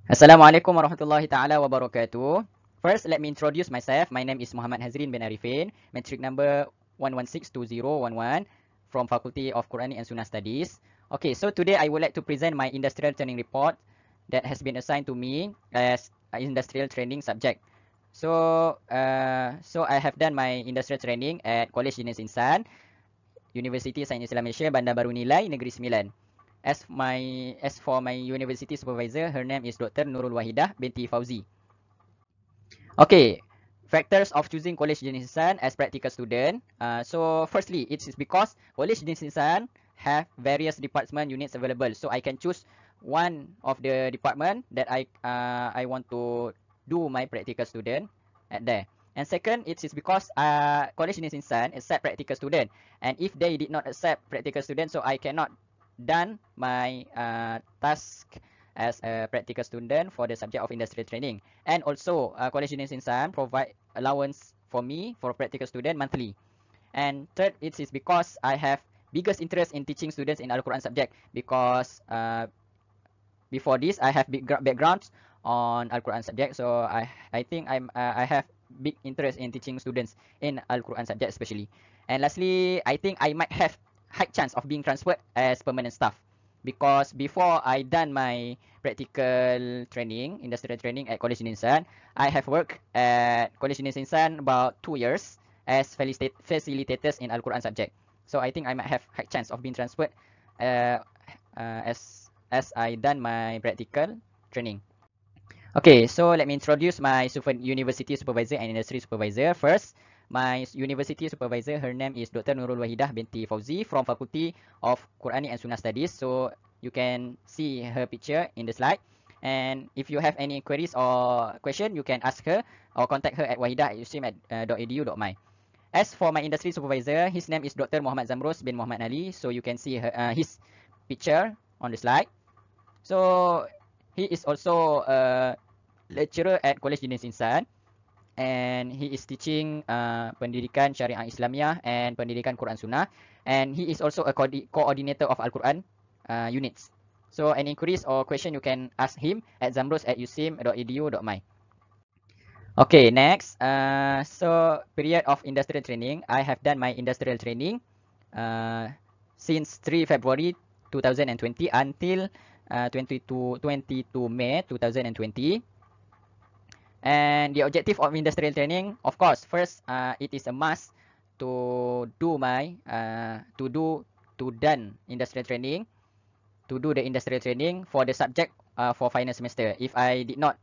Assalamualaikum warahmatullahi taala wabarakatuh. First, let me introduce myself. My name is Muhammad Hazrin bin Arifin, matric number 1162011 from Faculty of Quranic and Sunnah Studies. Okay, so today I would like to present my industrial training report that has been assigned to me as an industrial training subject. So I have done my industrial training at College Jenis Insan, University Sains Islam Malaysia, Bandar Baru Nilai, Negeri Sembilan. As for my university supervisor, her name is Dr. Nurul Wahidah binti Fauzi. Okay, factors of choosing College Jenis Insan as practical student. So firstly, it is because College Jenis Insan have various department units available. So I can choose one of the department that I want to do my practical student at there. And second, it is because College Jenis Insan accept practical student. And if they did not accept practical student, so I cannot done my task as a practical student for the subject of industrial training. And also, College Jenis Insan provide allowance for me for practical student monthly. And third, it is because I have biggest interest in teaching students in Al-Quran subject because before this I have big backgrounds on Al-Quran subject. So I think I have big interest in teaching students in Al-Quran subject especially. And lastly, I think I might have high chance of being transferred as permanent staff because before I done my practical training, industrial training at College Insan, I have worked at College Insan about 2 years as facilitators in Al-Quran subject. So I think I might have high chance of being transferred uh, as I done my practical training. Okay, so let me introduce my university supervisor and industry supervisor. First, my university supervisor, her name is Dr. Nurul Wahidah binti Fauzi from Faculty of Quranic and Sunnah Studies. So you can see her picture in the slide. And if you have any queries or question, you can ask her or contact her at wahidah@usim.edu.my. As for my industry supervisor, his name is Dr. Muhammad Zamrus bin Muhammad Ali. So you can see his picture on the slide. So he is also a lecturer at College Jenis Insan and he is teaching pendidikan syariah Islamiah and pendidikan Quran Sunnah, and he is also a coordinator of Al-Quran units. So any queries or question you can ask him at zamros@usim.edu.my. Okay, next. So period of industrial training. I have done my industrial training uh, since 3 February 2020 until 22 May 2020. And the objective of industrial training, of course, first, it is a must to do my to done industrial training, to do the industrial training for the subject for final semester. If I did not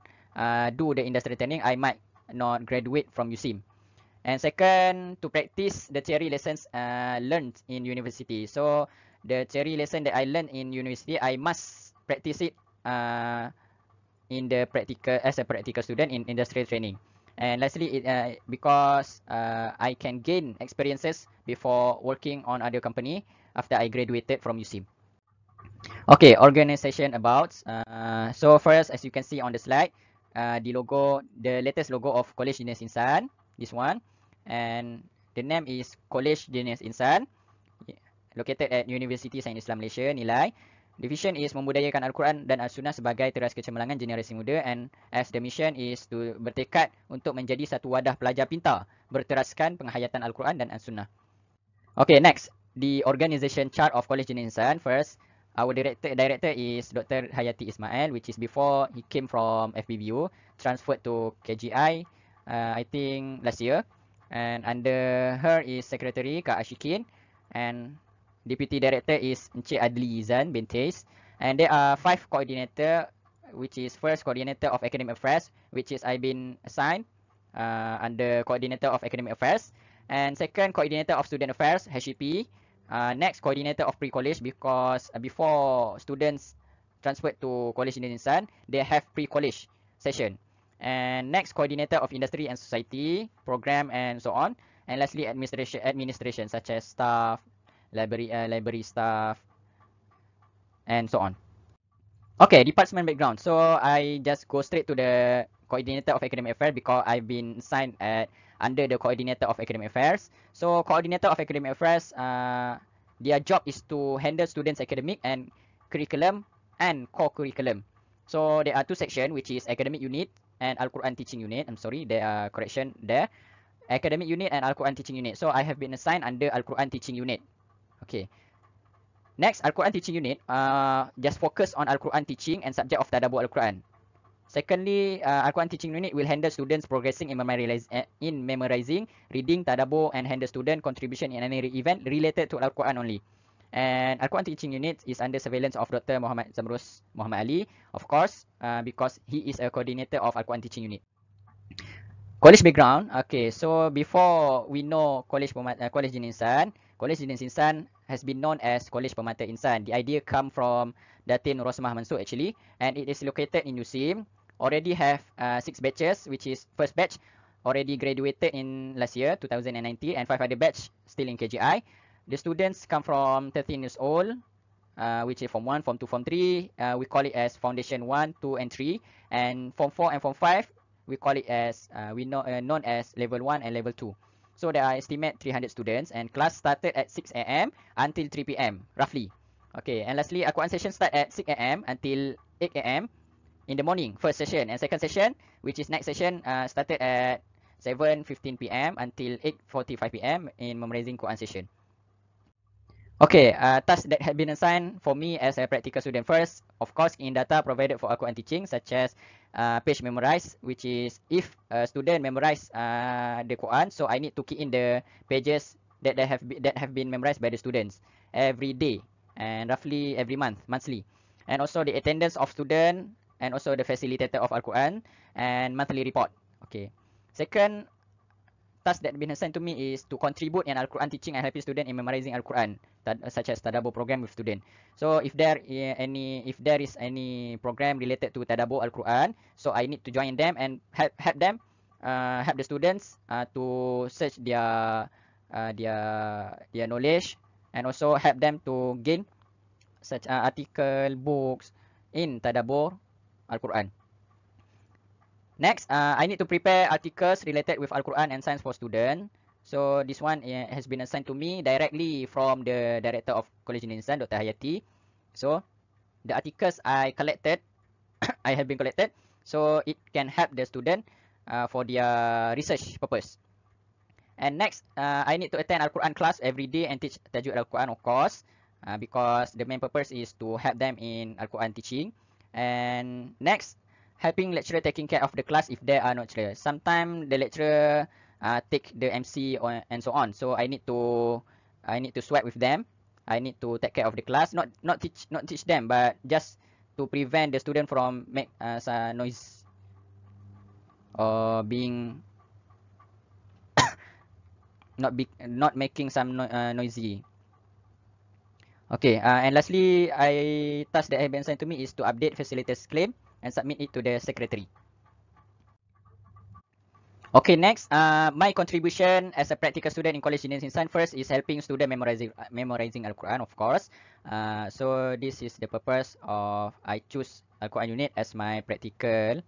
do the industrial training, I might not graduate from USIM. And second, to practice the theory lessons learned in university. So the theory lesson that I learned in university, I must practice it in the practical as a practical student in industrial training. And lastly, because I can gain experiences before working on other company after I graduated from USIM. Okay, organization about. So first, as you can see on the slide, the logo, the latest logo of College Jenis Insan, this one, and the name is College Jenis Insan, located at University Sains Islam Malaysia, Nilai. Division is membudayakan Al-Quran dan As-Sunnah sebagai teras kecemerlangan generasi muda, and as the mission is to bertekad untuk menjadi satu wadah pelajar pintar berteraskan penghayatan Al-Quran dan As-Sunnah. Okay, next, the organization chart of College Jenis Insan. First, our director is Dr. Hayati Ismail, which is before he came from FBBU, transferred to KGI, I think last year. And under her is Secretary Kak Ashikin, and Deputy Director is Encik Adli Izan bin Tais. And there are 5 coordinator, which is first coordinator of academic affairs, which is I've been assigned under coordinator of academic affairs. And second, coordinator of student affairs, HEP. Next, coordinator of pre-college, because before students transferred to College Insan, they have pre-college session. And next, coordinator of industry and society, program, and so on. And lastly, administration such as staff, library staff, and so on. Okay, department background. So I just go straight to the coordinator of academic affairs because I've been assigned under the coordinator of academic affairs. So coordinator of academic affairs, their job is to handle students' academic and curriculum and co-curriculum. So there are two sections, which is academic unit and Al-Quran teaching unit. I'm sorry, there are correction there. Academic unit and Al-Quran teaching unit. So I have been assigned under Al-Quran teaching unit. Okay. Next, Al-Quran teaching unit, just focus on Al-Quran teaching and subject of Tadabbur Al-Quran. Secondly, Al-Quran teaching unit will handle students progressing in memorizing, reading, Tadabbur, and handle student contribution in any event related to Al-Quran only. And Al-Quran teaching unit is under surveillance of Dr. Muhammad Zamrus Muhammad Ali, of course, because he is a coordinator of Al-Quran teaching unit. College background. Okay, so before we know College Dinin Insan, College Dinin Insan has been known as College Permata Insan. The idea come from Datin Nur Rosmah Mansur actually, and it is located in USIM. Already have 6 batches, which is first batch already graduated in last year 2019, and 5 other batch still in KGI. The students come from 13 years old, which is Form 1, Form 2, Form 3. We call it as Foundation 1, 2, and 3. And Form 4 and Form 5, we call it as, known as Level 1 and Level 2. So there are estimate 300 students, and class started at 6 a.m. until 3 p.m. roughly. Okay, and lastly, Al-Quran session start at 6 a.m. until 8 a.m. in the morning, first session. And second session, which is next session, started at 7:15 p.m. until 8:45 p.m. in memorizing Quran session. Okay, tasks that have been assigned for me as a practical student. First, of course, in data provided for Al-Quran teaching, such as page memorize, which is if a student memorize the Quran, so I need to key in the pages that have been memorized by the students every day and roughly every monthly, and also the attendance of student and also the facilitator of Al-Quran and monthly report. Okay. Second, task that been assigned to me is to contribute in Al-Quran teaching and helping student in memorizing Al-Quran, such as Tadabbur program with student. So if there is any program related to Tadabbur Al-Quran, so I need to join them and help them, help the students to search their knowledge, and also help them to gain such article, books in Tadabbur Al-Quran. Next, I need to prepare articles related with Al-Quran and science for students. So this one has been assigned to me directly from the director of College Dinin Insan, Dr. Hayati. So the articles I collected, I have been collected, so it can help the student for their research purpose. And next, I need to attend Al-Quran class every day and teach Tajwid Al-Quran, of course, because the main purpose is to help them in Al-Quran teaching. And next, helping lecturer taking care of the class if there are no lecturer. Sometimes the lecturer take the MC and so on. So I need to swipe with them. I need to take care of the class, not teach them, but just to prevent the student from make some noise or being not making some noisy. Okay, and lastly, task that have been assigned to me is to update facilitators claim and submit it to the secretary. Okay, next, my contribution as a practical student in College Dinin Insan first is helping student memorizing Al-Quran, of course. So this is the purpose of I choose Al-Quran unit as my practical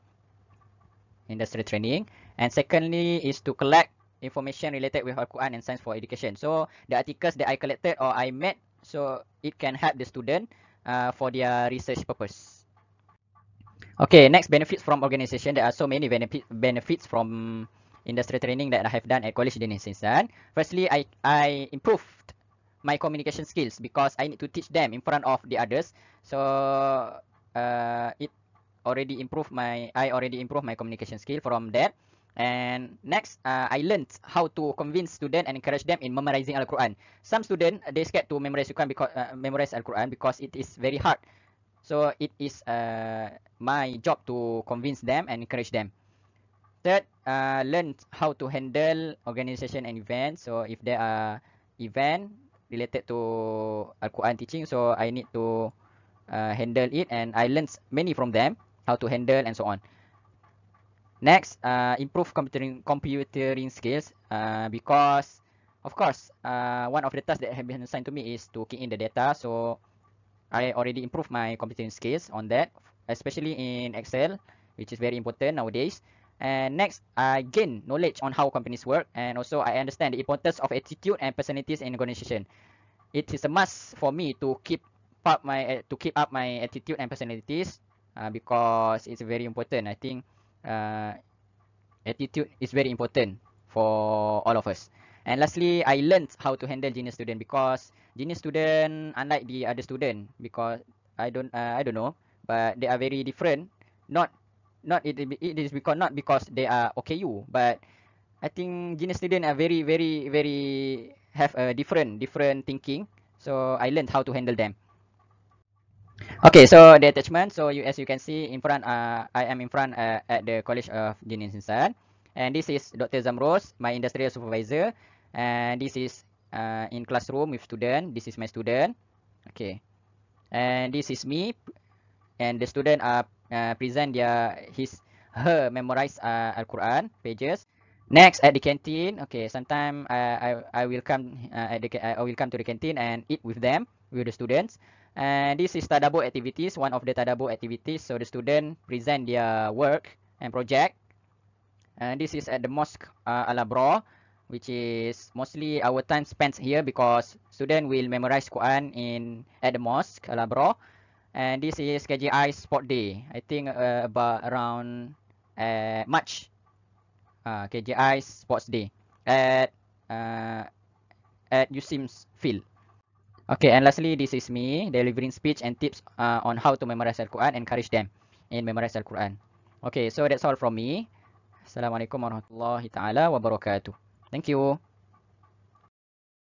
industrial training. And secondly is to collect information related with Al-Quran and science for education. So the articles that I collected or I made, so it can help the student for their research purpose. Okay, next, benefits from organization. There are so many benefits from industrial training that I have done at College Dinin Insan. Firstly, I improved my communication skills because I need to teach them in front of the others. So I already improved my communication skill from that. And next, I learned how to convince students and encourage them in memorizing Al-Quran. Some students, they scared to memorize Al-Quran because it is very hard. So it is my job to convince them and encourage them. Third, learn how to handle organization and events. So if there are events related to Al-Quran teaching, so I need to handle it, and I learned many from them, how to handle and so on. Next, improve computing skills because, of course, one of the tasks that have been assigned to me is to key in the data. So I already improved my computing skills on that, especially in Excel, which is very important nowadays. And next, I gain knowledge on how companies work, and also I understand the importance of attitude and personalities in organization. It is a must for me to keep up my attitude and personalities because it's very important. I think attitude is very important for all of us. And lastly, I learned how to handle genius student, because genius student, unlike the other student, because I don't know, but they are very different. Not it is because not because they are OKU, but I think genius student are very have a different thinking. So I learned how to handle them. Okay, so the attachment. So as you can see in front, I am in front at the College of Genius Insan, and this is Dr. Zamros, my industrial supervisor, and this is in classroom with student. This is my student. Okay, and this is me, and the student present her memorized Al Quran pages. Next at the canteen. Okay, sometime I will come I will come to the canteen and eat with them, with the students. And this is tadabbur activities, one of the tadabbur activities. So the student present their work and project. And this is at the mosque Al Abrar, which is mostly our time spent here because student will memorize Quran at the mosque Al Abrar. And this is KJI Sport Day. I think about around March. KJI Sports Day at uh, at USIMS Field. Okay, and lastly, this is me delivering speech and tips on how to memorize Al-Quran, encourage them in memorize Al-Quran. Okay, so that's all from me. Assalamualaikum warahmatullahi taala wabarakatuh. Thank you.